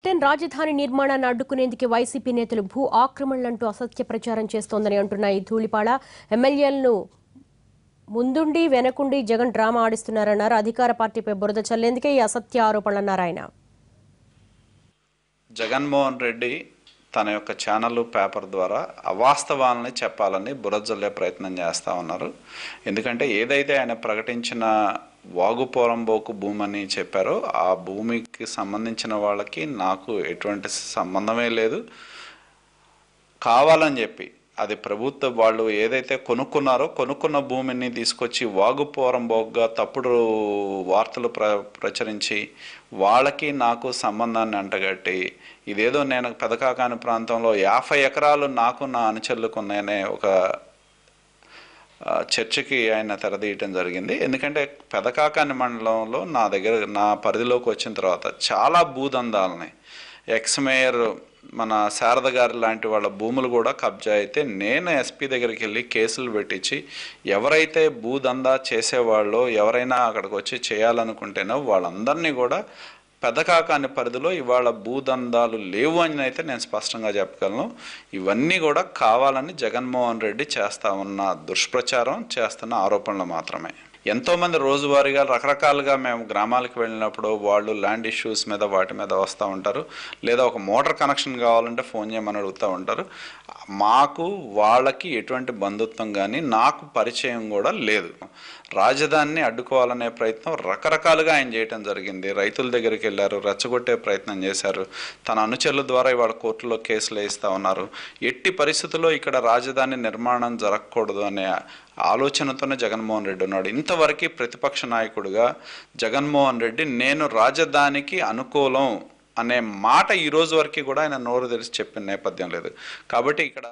రాజధాని నిర్మాణాన్ని అడ్డుకునేందుకు వైసీపీ నేతలు భూ ఆక్రమణలంటూ అసత్య ప్రచారం చేస్తోందని అంటున్న ఈ ధూళిపాడ ఎమ్మెల్యేలను ముందుండి వెనకుండి జగన్ డ్రామా ఆడిస్తున్నారన్నారు. అధికార పార్టీపై బురద చల్లేందుకే ఈ అసత్య ఆరోపణలన్నారు ఆయన. జగన్మోహన్ రెడ్డి తన యొక్క ఛానల్ పేపర్ ద్వారా అవాస్తవాలని చెప్పాలని బురద జల్లే ప్రయత్నం చేస్తూ ఉన్నారు. ఎందుకంటే ఏదైతే ఆయన ప్రకటించిన వాగుపోరంబోకు భూమి అని చెప్పారో ఆ భూమికి సంబంధించిన వాళ్ళకి నాకు ఎటువంటి సంబంధమే లేదు. కావాలని చెప్పి అది ప్రభుత్వ వాళ్ళు ఏదైతే కొనుక్కున్నారో కొనుక్కున్న భూమిని తీసుకొచ్చి వాగుపోరంబోగ్గా తప్పుడు వార్తలు ప్రచురించి వాళ్ళకి నాకు సంబంధాన్ని అంటగట్టి ఇదేదో నేను పెదకాకాని ప్రాంతంలో 50 ఎకరాలు నాకు నా అనుచరులకు ఉన్నాయనే ఒక చర్చకి ఆయన తెరదీయటం జరిగింది. ఎందుకంటే పెదకాకాని మండలంలో నా పరిధిలోకి వచ్చిన తర్వాత చాలా భూదందాలని ఎక్స్ మేయర్ మన శారద గారి లాంటి వాళ్ళ భూములు కూడా కబ్జా అయితే నేను ఎస్పీ దగ్గరికి వెళ్ళి కేసులు పెట్టించి ఎవరైతే భూదందా చేసేవాళ్ళో ఎవరైనా అక్కడికి వచ్చి చేయాలనుకుంటేనో వాళ్ళందరినీ కూడా పెదకాకాని పరిధిలో ఇవాళ భూదందాలు లేవు అని అయితే నేను స్పష్టంగా చెప్పగలను. ఇవన్నీ కూడా కావాలని జగన్మోహన్ రెడ్డి చేస్తా ఉన్న దుష్ప్రచారం చేస్తున్న ఆరోపణలు మాత్రమే. ఎంతోమంది రోజువారీగా రకరకాలుగా మేము గ్రామాలకు వెళ్ళినప్పుడు వాళ్ళు ల్యాండ్ ఇష్యూస్ మీద వాటి మీద వస్తూ ఉంటారు, లేదా ఒక మోటార్ కనెక్షన్ కావాలంటే ఫోన్ చేయమని అడుగుతూ ఉంటారు. మాకు వాళ్ళకి ఎటువంటి బంధుత్వం కానీ నాకు పరిచయం కూడా లేదు. రాజధానిని అడ్డుకోవాలనే ప్రయత్నం రకరకాలుగా ఆయన చేయటం జరిగింది. రైతుల దగ్గరికి వెళ్ళారు, రెచ్చగొట్టే ప్రయత్నం చేశారు. తన అనుచరుల ద్వారా ఇవాళ కోర్టులో కేసులు వేస్తూ ఉన్నారు. ఎట్టి పరిస్థితుల్లో ఇక్కడ రాజధాని నిర్మాణం జరగకూడదు అనే ఆలోచనతోనే జగన్మోహన్ రెడ్డి ఉన్నాడు. ఇంతవరకు ప్రతిపక్ష నాయకుడిగా జగన్మోహన్ రెడ్డి నేను రాజధానికి అనుకూలం అనే మాట ఈ రోజు వరకు కూడా ఆయన నోరు తెరిచి చెప్పిన నేపథ్యం లేదు. కాబట్టి ఇక్కడ